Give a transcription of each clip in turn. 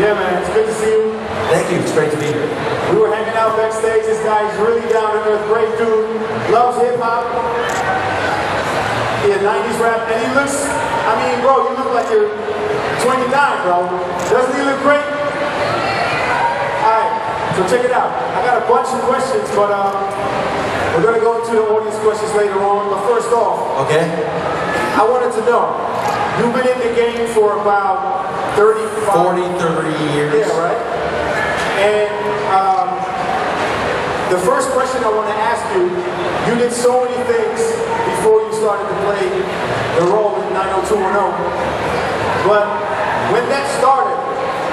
Yeah, man, it's good to see you. Thank you, it's great to be here. We were hanging out backstage. This guy is really down to earth, great dude, loves hip hop. Yeah, 90s rap, and he looks, I mean, bro, you look like you're 29, bro. Doesn't he look great? Alright, so check it out. I got a bunch of questions, but we're gonna go into the audience questions later on. But first off, okay, I wanted to know, you've been in the game for about 30 years. Yeah, right? And the first question I want to ask you, you did so many things before you started to play the role in 90210. But when that started,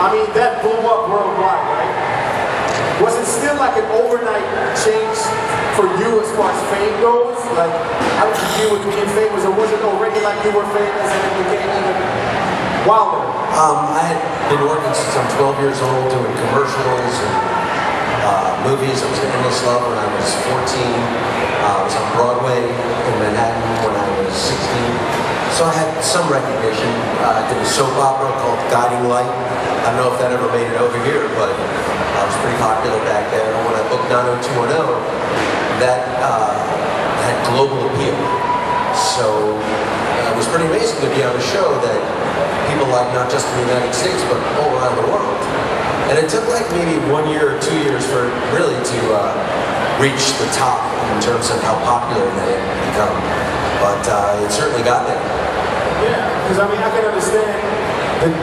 I mean, that blew up worldwide, right? Was it still like an overnight change for you as far as fame goes? Like, how did you deal with being famous? Or was it already like you were famous and it became even wilder? I had been working since I'm 12 years old doing commercials and movies. I was in Endless Love when I was 14. I was on Broadway in Manhattan when I was 16. So I had some recognition. I did a soap opera called Guiding Light. I don't know if that ever made it over here, but I was pretty popular back there. And when I booked 90210, that had global appeal. So it was pretty amazing to be on a show that people like not just in the United States, but all around the world. And it took like maybe 1 year or 2 years for it really to reach the top in terms of how popular they had become. But it certainly got there. Yeah, because I mean, I can understand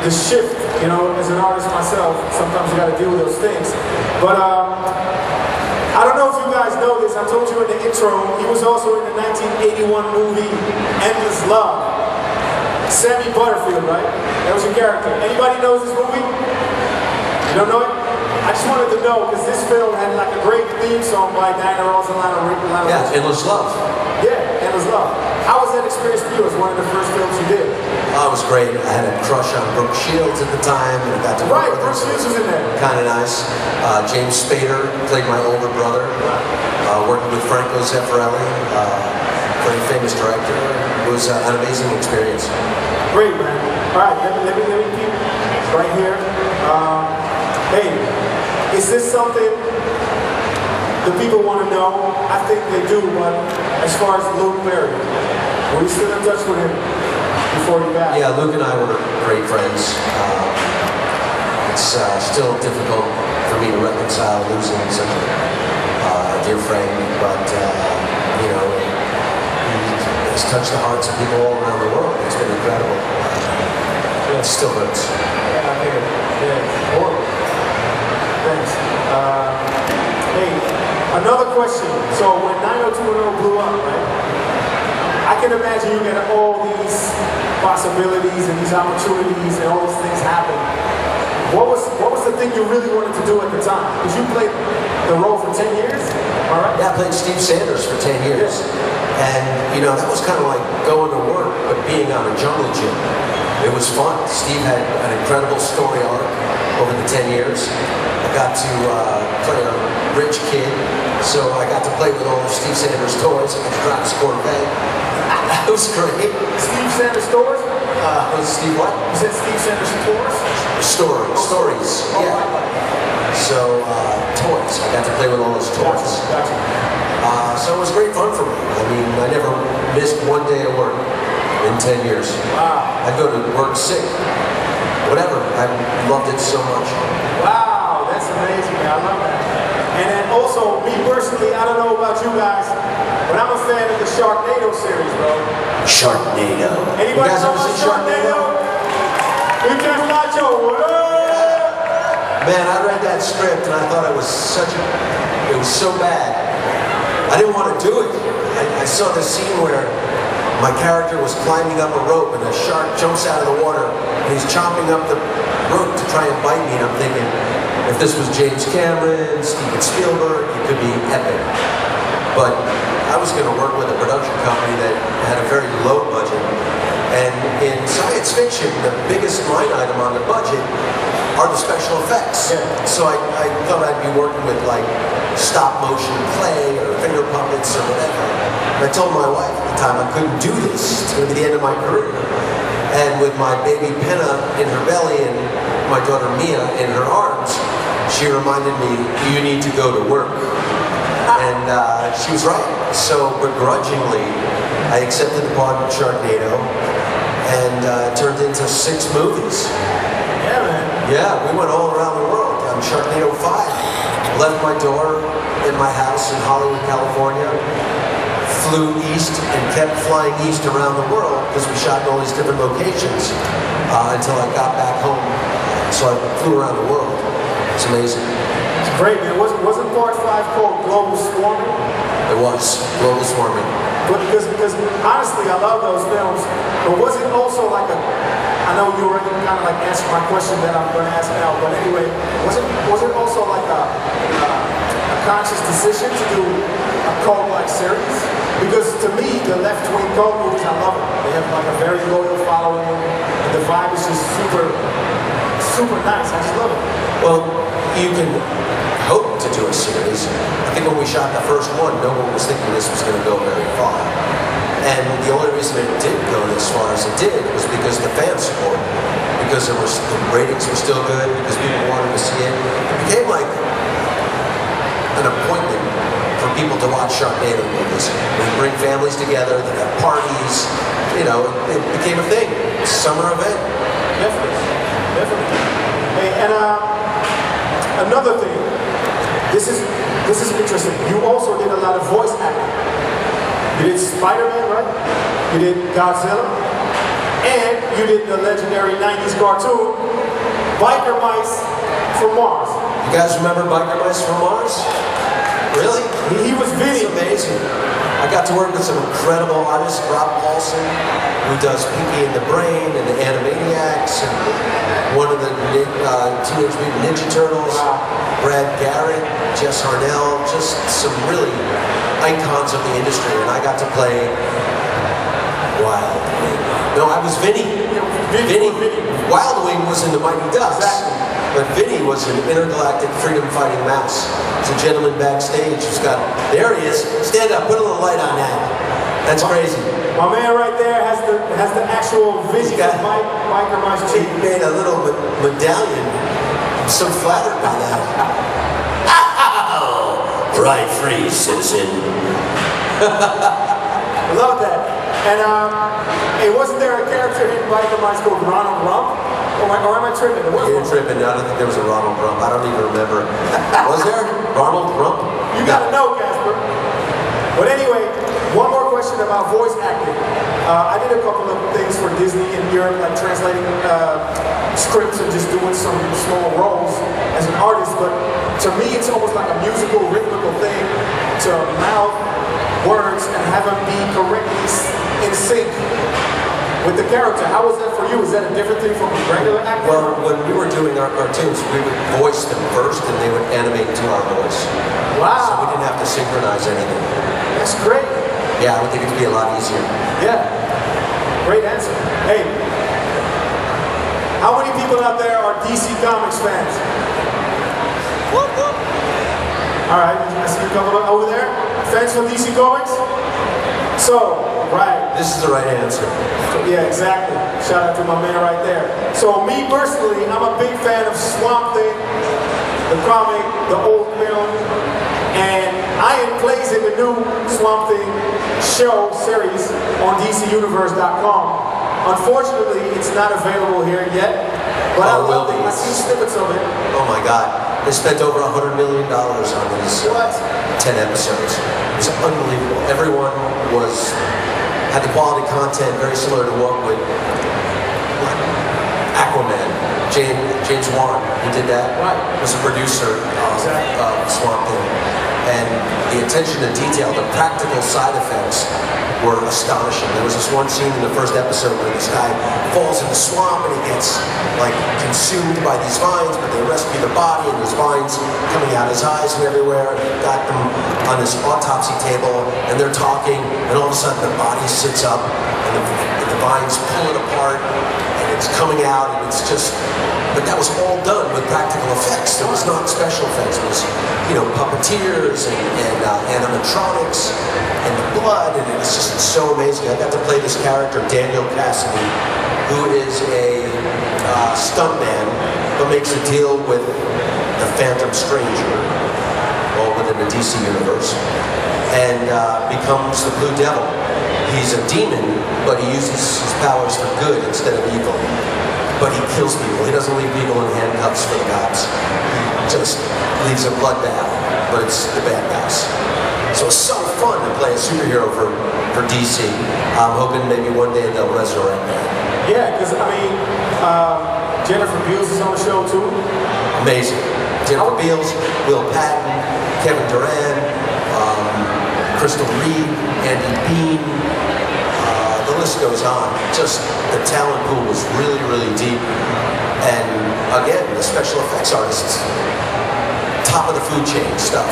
the shift, you know, as an artist myself, sometimes you got to deal with those things. But I don't know if you guys know this, I told you in the intro, he was also in the 1981 movie, Endless Love. Sammy Butterfield, right? That was your character. Anybody knows this movie? You don't know it? I just wanted to know, because this film had like a great theme song by Diana Ross and Lionel Richie. Yeah, Endless Love. Yeah, Endless Love. How was that experience for you as one of the first films you did? It was great. I had a crush on Brooke Shields at the time, and I got to work with her. Brooke Shields was in there. Kind of nice. James Spader played my older brother. Working with Franco Zeffirelli, very famous director. It was an amazing experience. Great, man. All right, let me keep right here. Hey, is this something the people want to know? I think they do, but as far as Luke Perry, were you still in touch with him before he passed? Yeah, Luke and I were great friends. It's still difficult for me to reconcile losing such a dear friend, but you know, he's touched the hearts of people all around the world. It's been incredible. It still hurts. Yeah, I hear it. Yeah, horrible. Thanks. Hey, another question. So when 90210 blew up, right? I can imagine you get all these possibilities and these opportunities and all these things happen. What was the thing you really wanted to do at the time? Because you played the role for 10 years, all right? Yeah, I played Steve Sanders for 10 years. Yeah. And, you know, that was kind of like going to work, but being on a jungle gym. It was fun. Steve had an incredible story arc over the 10 years. I got to play a rich kid, so I got to play with all of Steve Sanders' toys. I got to drive his Corvette. That was great. Steve Sanders' toys? Was Steve what? You said Steve Sanders' toys? Stories, yeah. So, toys. I got to play with all those toys. Gotcha. So it was great fun for me. I mean, I never missed one day of work in 10 years. Wow. I'd go to work sick. Whatever. I loved it so much. Wow, that's amazing, man. I love that. And then also, me personally, I don't know about you guys, but I'm a fan of the Sharknado series, bro. Sharknado. Anybody you guys know ever about see Sharknado? You just Nacho, what up? Man, I read that script and I thought it was so bad. I didn't want to do it. I saw this scene where my character was climbing up a rope and a shark jumps out of the water and he's chomping up the rope to try and bite me, and I'm thinking, if this was James Cameron, Steven Spielberg, it could be epic. But I was going to work with a production company that had a very low budget, and in science fiction, the biggest line item on the budget are the special effects. Yeah. So I thought I'd be working with like stop motion clay or finger puppets or whatever. And I told my wife at the time I couldn't do this. It's going to be the end of my career. And with my baby Penna in her belly and my daughter Mia in her arms, she reminded me, you need to go to work. And she was right. So begrudgingly, I accepted the part in Sharknado, and it turned into 6 movies. Yeah, man. Yeah, we went all around the world. Sharknado 5. Left my door in my house in Hollywood, California, flew east and kept flying east around the world because we shot in all these different locations until I got back home. So I flew around the world. It's amazing. It's great, man. Wasn't part 5 called Global Swarming? It was. Global Swarming. But because honestly, I love those films. But was it also like I know you already kind of like answered my question that I'm going to ask now, but anyway, was it also like a conscious decision to do a cult-like series? Because to me, the left-wing cult movies, I love it. They have like a very loyal following, and the vibe is just super, super nice. I just love it. Well, you can hope to do a series. I think when we shot the first one, no one was thinking this was going to go very far. And the only reason it did go as far as it did was because the fan support, because the ratings were still good, because people wanted to see it. It became like an appointment for people to watch Sharknado movies. We bring families together, they have parties, you know, it became a thing. It's a summer event. Definitely. Hey, and another thing, this is interesting. You also did a lot of voice acting. You did Spider-Man, right? You did Godzilla, and you did the legendary 90s cartoon, Biker Mice from Mars. You guys remember Biker Mice from Mars? Really? He was Vinny. It's amazing. I got to work with some incredible artists, Rob Paulson, who does Pinky and the Brain and the Animaniacs, and one of the Teenage Mutant Ninja Turtles, Brad Garrett, Jess Harnell, just some really icons of the industry, and I got to play Wild Wing. No, I was Vinny. Vinny. Wild Wing was in the Mighty Ducks. Exactly. But Vinny was an intergalactic freedom-fighting mouse. He's a gentleman backstage who's got, there he is. Stand up, put a little light on that. That's crazy. My man right there has the actual vision of Biker Mice. He made a little medallion. I'm so flattered by that. Ride free, citizen. I love that. And hey, wasn't there a character in Biker Mice called Ronald Rump? Or am I tripping? You're tripping. I don't think there was a Ronald Rump. I don't even remember. Was there? Ronald Rump? You gotta know, Casper. But anyway, one more question about voice acting. I did a couple of things for Disney in Europe, like translating scripts and just doing some small roles as an artist. But to me, it's almost like a musical, rhythmical thing to mouth words and have them be correctly in sync with the character. How was that for you? Is that a different thing from regular acting? Well, when we were doing our cartoons, we would voice them first and they would animate to our voice. Wow. So we didn't have to synchronize anything. That's great. Yeah, I would think it'd be a lot easier. Yeah. Great answer. Hey, how many people out there are DC Comics fans? Whoop, whoop. All right, I see a couple over there. Fans for DC Comics? So, right. This is the right answer. Yeah, exactly. Shout out to my man right there. So me personally, I'm a big fan of Swamp Thing, the comic, the old film, and Ian plays in the new Swamp Thing show series on DCUniverse.com. Unfortunately, it's not available here yet, but I love it. I've seen snippets of it. Oh my God. They spent over $100 million on these 10 episodes. It's unbelievable. Everyone had the quality content very similar to what would Aquaman. James Wan, who did that, was a producer of Swamp Thing. And the attention to detail, the practical side effects were astonishing. There was this one scene in the first episode where this guy falls in the swamp and he gets like consumed by these vines, but they rescue the body and there's vines coming out his eyes and everywhere. And they've got them on this autopsy table and they're talking, and all of a sudden the body sits up and the vines pull it apart and it's coming out, and it's just, but that was all done with practical effects. There was not special effects. It was, puppeteers and animatronics and the blood, and it was just so amazing. I got to play this character, Daniel Cassidy, who is a stuntman, but makes a deal with the Phantom Stranger, all within the DC universe, and becomes the Blue Devil. He's a demon, but he uses his powers for good instead of evil. But he kills people. He doesn't leave people in handcuffs for the cops. He just leaves a bloodbath, but it's the bad guys. So it's so fun to play a superhero for DC. I'm hoping maybe one day they'll resurrect that. Yeah, because I mean, Jennifer Beals is on the show too. Amazing. Jennifer Beals, Will Patton, Kevin Durant, Crystal Reed, Andy Bean. The list goes on. Just the talent pool was really, really deep. And again, the special effects artists, top of the food chain stuff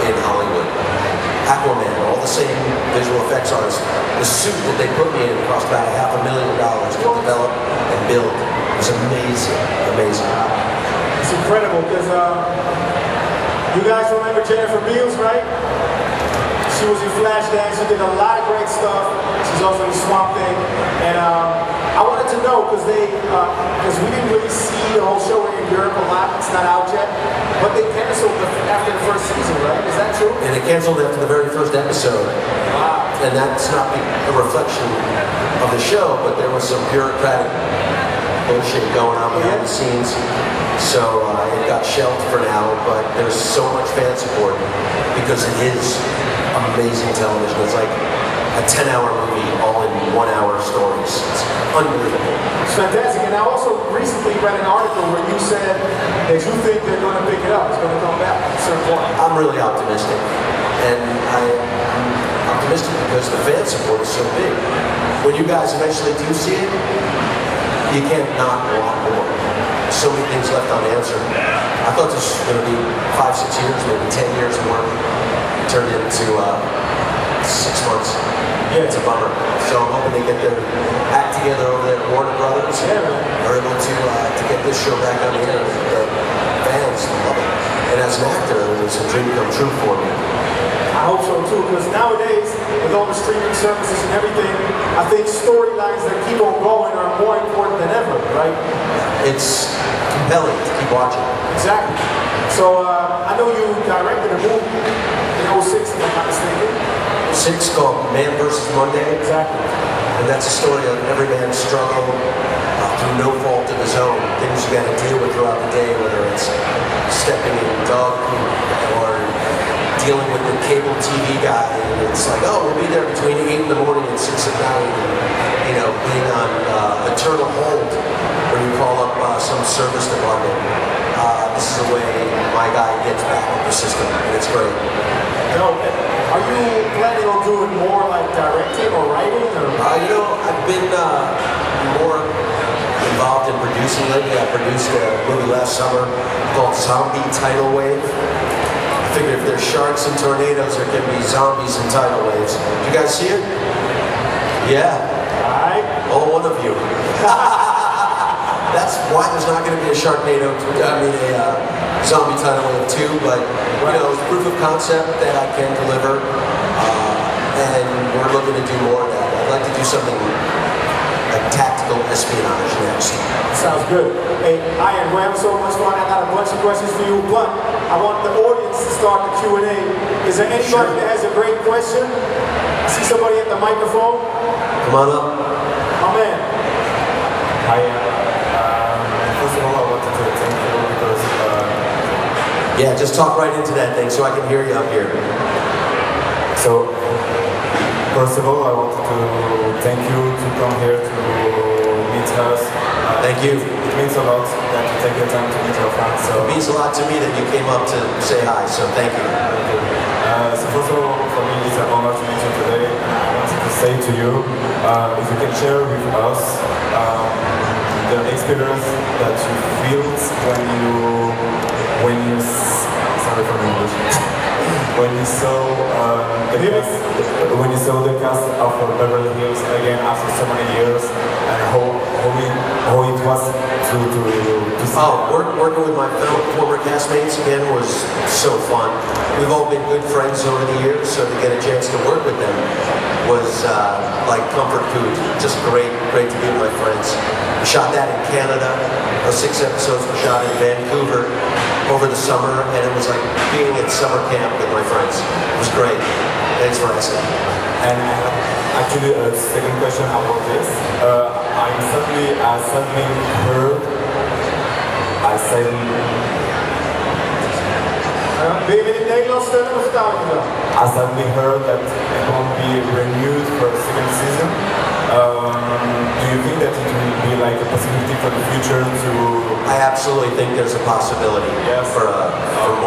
in Hollywood. Aquaman, all the same visual effects artists. The suit that they put me in cost about $500,000 to develop and build. It was amazing, amazing. It's incredible because you guys remember Jennifer Beals, right? She was in Flashdance. She did a lot of great stuff. She's also in Swamp Thing. And I wanted to know because we didn't really see the whole show in Europe a lot. It's not out yet. But they canceled after the first season, right? Is that true? And they canceled after the very first episode. Wow. And that's not a reflection of the show, but there was some bureaucratic bullshit going on behind the scenes. So it got shelved for now, but there's so much fan support because it is amazing television. It's like a 10-hour movie all in 1-hour stories. It's unbelievable. It's fantastic. And I also recently read an article where you said that you think they're going to pick it up. It's going to come back at a certain point. I'm really optimistic. And I'm optimistic because the fan support is so big. When you guys eventually do see it, you can't not want more. So many things left unanswered. I thought this was going to be 5-6 years, maybe 10 years of work. It turned into 6 months. Yeah. It's a bummer. So I'm hoping they get their act together over there at Warner Brothers. Yeah, man. Are able to get this show back on the air. The fans love it. And as an actor, it was a dream come true for me. I hope so too, because nowadays, with all the streaming services and everything, I think storylines that keep on going are more important than ever, right? It's compelling to keep watching. Exactly. So I know you directed a movie in 06, if I'm not mistaken. 6 called Man vs. Monday. Exactly. And that's a story of every man's struggle through no fault of his own. Things you got to deal with throughout the day, whether it's stepping in dog poop or dealing with the cable TV guy. And it's like, oh, we'll be there between 8 in the morning and 6 at night. And, being on eternal hold when you call up some service department. This is the way my guy gets back in the system, and it's great. No, are you planning on doing more like directing or writing? Or? I've been more involved in producing lately. I produced a movie last summer called Zombie Tidal Wave. I figured if there's sharks and tornadoes, there can be zombies and tidal waves. Did you guys see it? Yeah. Alright. All one of you. That's why there's not going to be a Sharknado, a Zombie Tidal Wave 2, but, it's proof of concept that I can deliver, and we're looking to do more of that. I'd like to do something like tactical espionage next. Sounds good. Hey, Ian, we're having so much fun. I got a bunch of questions for you, but I want the audience to start the Q&A. Is there anybody that has a great question? I see somebody at the microphone. Come on up. My man. Hi, first of all, I wanted to thank you because... Yeah, just talk right into that thing so I can hear you up here. So, first of all, I wanted to thank you to come here to meet us. Thank you. It means a lot that you take your time to meet your fans. So. It means a lot to me that you came up to say hi, so thank you. Thank you. So first of all, for me, it's an honor to meet you today. I wanted to say to you, if you can share with us the experience that you feel sorry for the English, when you saw the cast of Beverly Hills again after so many years, and how how it was to see Oh, working with my former castmates again was so fun. We've all been good friends over the years, so to get a chance to work with them was like comfort food. Just great to be with my friends. We shot that in Canada. Those 6 episodes were shot in Vancouver over the summer, and it was like being at summer camp with my friends. It was great. Thanks for asking. And actually, a second question about this. I suddenly heard. Wil je me in het Nederlands stellen of vertaal ik het dan? I suddenly heard that it won't be renewed for a second season. Do you think that it will be like a possibility for the future to? I absolutely think there's a possibility for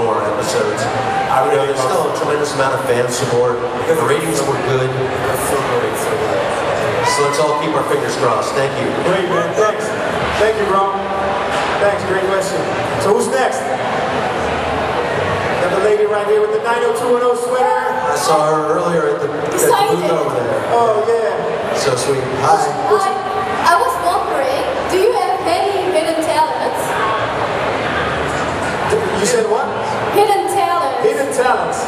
more episodes. There's still a tremendous amount of fan support. The ratings were good. That's so great, so great. So let's all keep our fingers crossed. Thank you. Great, man. Thanks. Thank you, bro. Thanks. Great question. So who's next? Got the lady right here with the 90210 sweater. I saw her earlier at the booth over there. Oh, yeah. So sweet. Hi. Hi. I was wondering, do you have any hidden talents? You said what? Hidden talents. Hidden talents.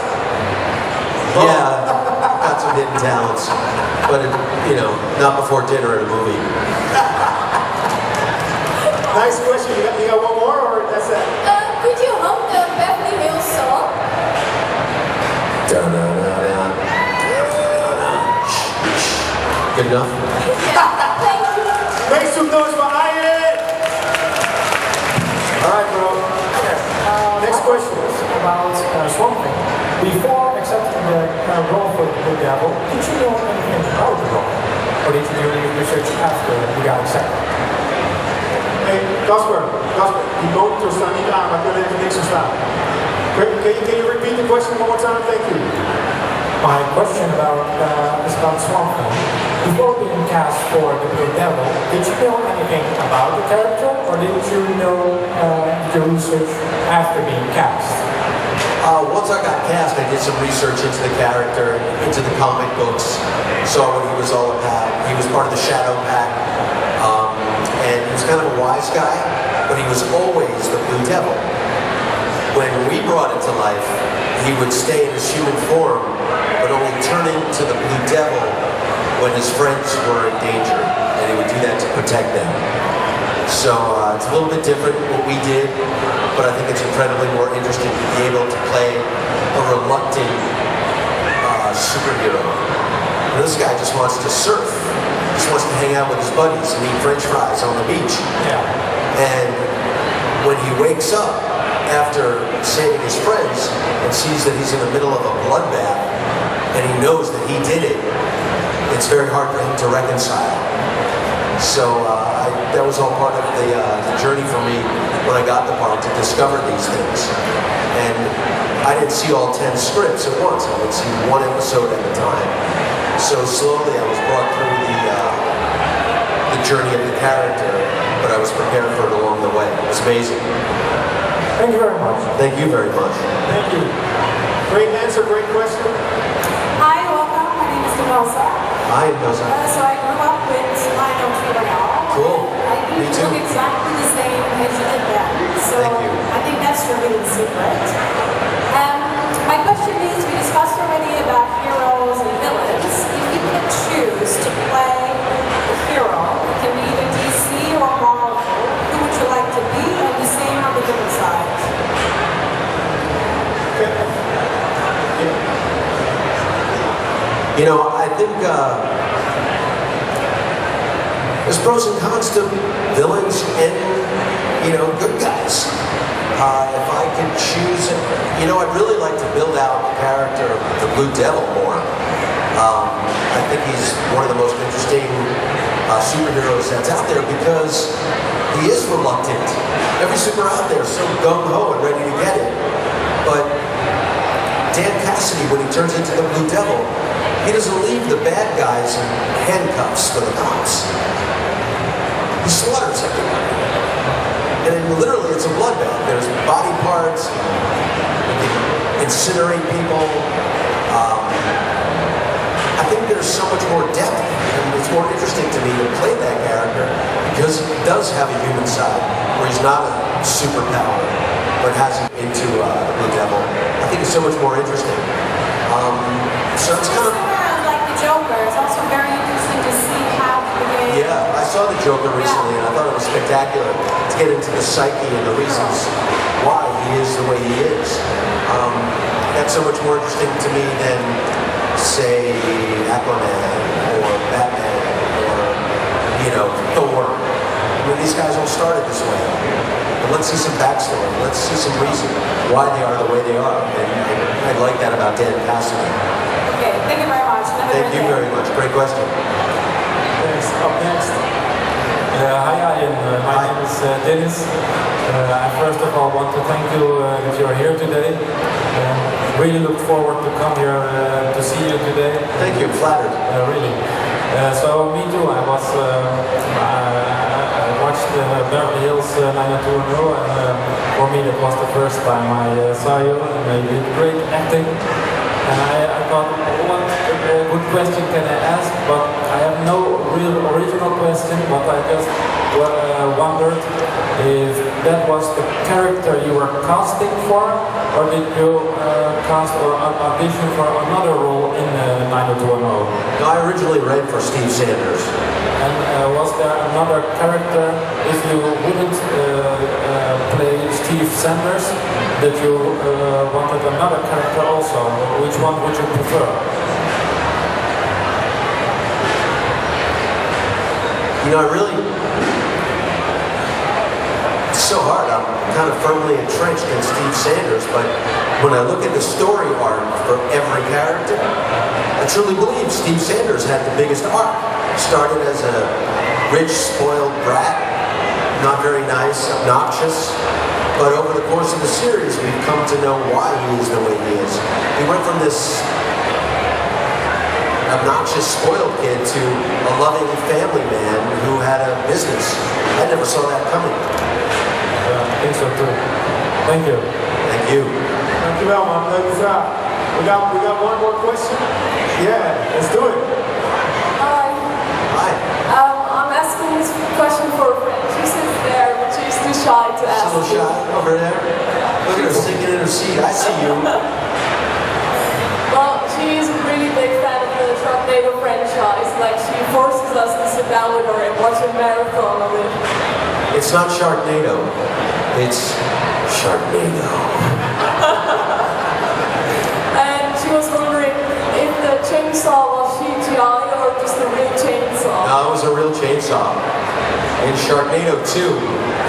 Yeah, got some hidden talents, but not before dinner at a movie. Nice question. You got one more, or that's it? Could you hum the Beverly Hills song? Good enough? Thank you. Make some noise for Ian. All right, bro. Next question. About Swamp Thing. Before accepting the role for the Devil, did you know anything about the role? Or did you do any research after you got accepted? Hey, Casper, die motor staat niet aan, maar ik wil even niks verstaan. Can you repeat the question one more time? Thank you. My question is about Swamp Thing. Before being cast for the Blue Devil, did you know anything about the character, or did you know the research after being cast? Once I got cast, I did some research into the character, into the comic books, saw what he was all about. He was part of the Shadow Pack, and he was kind of a wise guy, but he was always the Blue Devil. When we brought it to life, he would stay in his human form, but only turn into the Blue Devil when his friends were in danger, and he would do that to protect them. So it's a little bit different what we did, but I think it's incredibly more interesting to be able to play a reluctant superhero. This guy just wants to surf, just wants to hang out with his buddies and eat French fries on the beach. Yeah. And when he wakes up after saving his friends and sees that he's in the middle of a bloodbath and he knows that he did it, it's very hard for him to reconcile. So that was all part of the journey for me when I got the part to discover these things. And I didn't see all 10 scripts at once. I would see one episode at a time. So slowly I was brought through the journey of the character, but I was prepared for it along the way. It was amazing. Thank you very much. Thank you very much. Thank you. Great answer, great question. Hi, welcome. My name is Demelza. Hi, Noza. So I grew up with Lionel Trivial. Cool. I Me didn't too. look exactly the same as you did then. So Thank you. I think that's really the secret. My question is, we discussed already about heroes and villains. If you could choose to play a hero, it can be either DC or Marvel, who would you like to be, and the same on the villain side? You know, I think there's pros and cons to villains and, good guys. If I could choose, I'd really like to build out the character of the Blue Devil more. I think he's one of the most interesting superheroes that's out there because he is reluctant. Every super out there is so gung-ho and ready to get it. But Dan Cassidy, when he turns into the Blue Devil, he doesn't leave the bad guys in handcuffs for the cops. He slaughters everybody. And then literally it's a bloodbath. There's body parts, you can incinerate people. I think there's so much more depth, and it's more interesting to me to play that character because he does have a human side where he's not a superpower, but has it into the Devil. I think it's so much more interesting. So it's kind of like the Joker. It's also very interesting to see how they. yeah. I saw the Joker recently, and I thought it was spectacular to get into the psyche and the reasons why he is the way he is. That's so much more interesting to me than, say, Aquaman or Batman or, you know, Thor. I mean, these guys all started this way. But let's see some backstory. Let's see some reason why they are the way they are. And I like that about Dan Cassidy. Okay, thank you very much. Thank you very much. Great question. Thanks. Up next. Hi Ian, my name is Dennis. I first of all want to thank you that you're here today. Really look forward to come here to see you today. Thank you. I'm flattered. Really. So me too. I watched Beverly Hills 90210, and for me that was the first time I saw you, and you did great acting. And I thought, what good question can I ask? But I have no real original question, but I just wondered if that was the character you were casting for, or did you cast or audition for another role in 90210? No, I originally read for Steve Sanders. And was there another character, if you wouldn't play Steve Sanders, that you wanted another character also? Which one would you prefer? You know, it's so hard. I'm kind of firmly entrenched in Steve Sanders, but when I look at the story arc for every character, I truly believe Steve Sanders had the biggest arc. Started as a rich, spoiled brat, not very nice, obnoxious, but over the course of the series, we've come to know why he is the way he is. He went from this obnoxious, spoiled kid to a loving family man who had a business. I never saw that coming. I think so too. Thank you. Thank you. Thank you, Elman. We got one more question. Yeah, let's do it. Hi. Hi. I'm asking this question for a friend. She sits there, but she's too shy to ask. She's a little shy over there. Look at her singing in her seat. I see you. Well, she's a really big fan of the Sharknado franchise. Like, she forces us to sit down with her and watch a marathon of it. It's not Sharknado. It's Sharknado. And she was wondering if the chainsaw was CGI or just a real chainsaw. No, it was a real chainsaw. In Sharknado 2,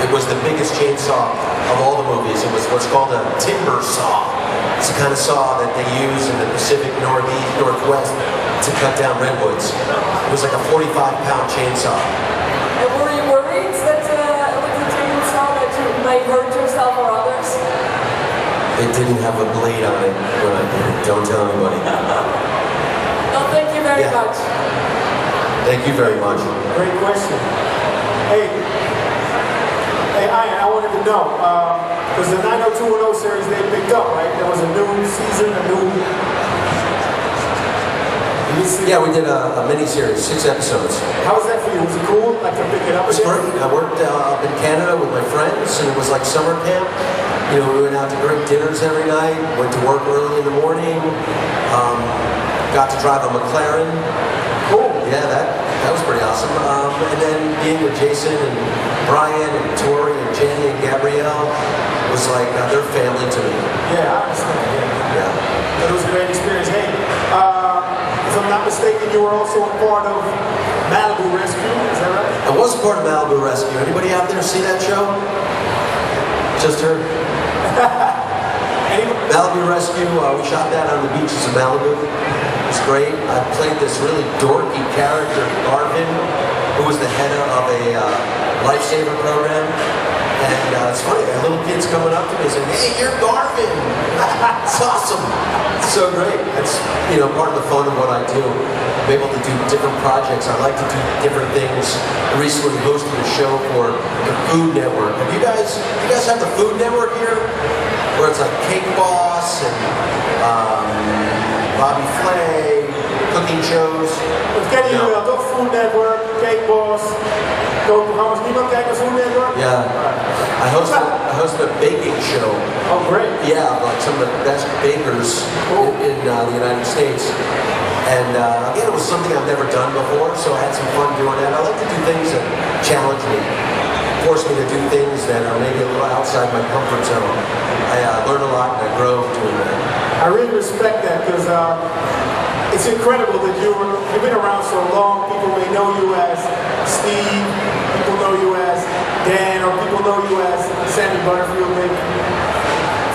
it was the biggest chainsaw of all the movies. It was what's called a timber saw. It's the kind of saw that they use in the Pacific Northwest to cut down redwoods. It was like a 45-pound chainsaw. And were you worried that with the chainsaw that you may hurt yourself or others? It didn't have a blade on it when I did it. Don't tell anybody. Well, thank you very Yeah. much. Thank you very much. Great question. Hey, Ian, I wanted to know, because the 90210 series they picked up, right? There was a new season, a new... Yeah, we did a mini-series, 6 episodes. How was that for you? Was it cool, like to pick it up It was again? great. I worked up in Canada with my friends, and it was like summer camp. You know, we went out to great dinners every night, went to work early in the morning, got to drive a McLaren. Cool. Yeah, that was pretty awesome. And then being with Jason and Brian and Tori and Jenny and Gabrielle was like their family to me. Yeah, I understand. Yeah. But it was a great experience. Hey, if I'm not mistaken, you were also a part of Malibu Rescue, is that right? I was part of Malibu Rescue. Anybody out there see that show? Just her. Malibu Rescue, we shot that on the beaches of Malibu. It was great. I played this really dorky character, Garvin, who was the head of a lifesaver program. And it's funny, little kids coming up to me saying, "Hey, you're Garvin!" It's awesome. It's so great. That's part of the fun of what I do. I'm able to do different projects. I like to do different things. I recently hosted a show for the Food Network. You guys have the Food Network here? Where it's like Cake Boss and Bobby Flay, Cookie baking shows. Het ken je wel, toch? Food Network, Cake Boss, kookprogramma's. Niemand kijkt naar Food Network? Yeah. I hosted a baking show. Oh, great. Yeah, like some of the best bakers in the United States. And again, it was something I've never done before, so I had some fun doing that. I like to do things that challenge me, force me to do things that are maybe a little outside my comfort zone. I learn a lot and I grow doing that. I really respect that because it's incredible that you've been around so long. People may know you as Steve, people know you as Dan, or people know you as Sammy Butterfield, maybe.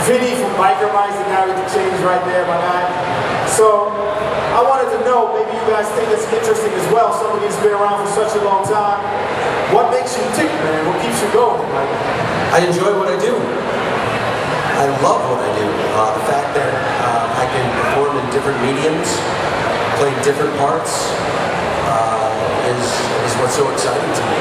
Vinny from Biker Mice, the guy with the chains right there, my guy. So I wanted to know, maybe you guys think it's interesting as well, somebody who's been around for such a long time. What makes you tick, man? What keeps you going? I enjoy what I do. I love what I do. The fact that I can perform in different mediums, play different parts, is what's so exciting to me.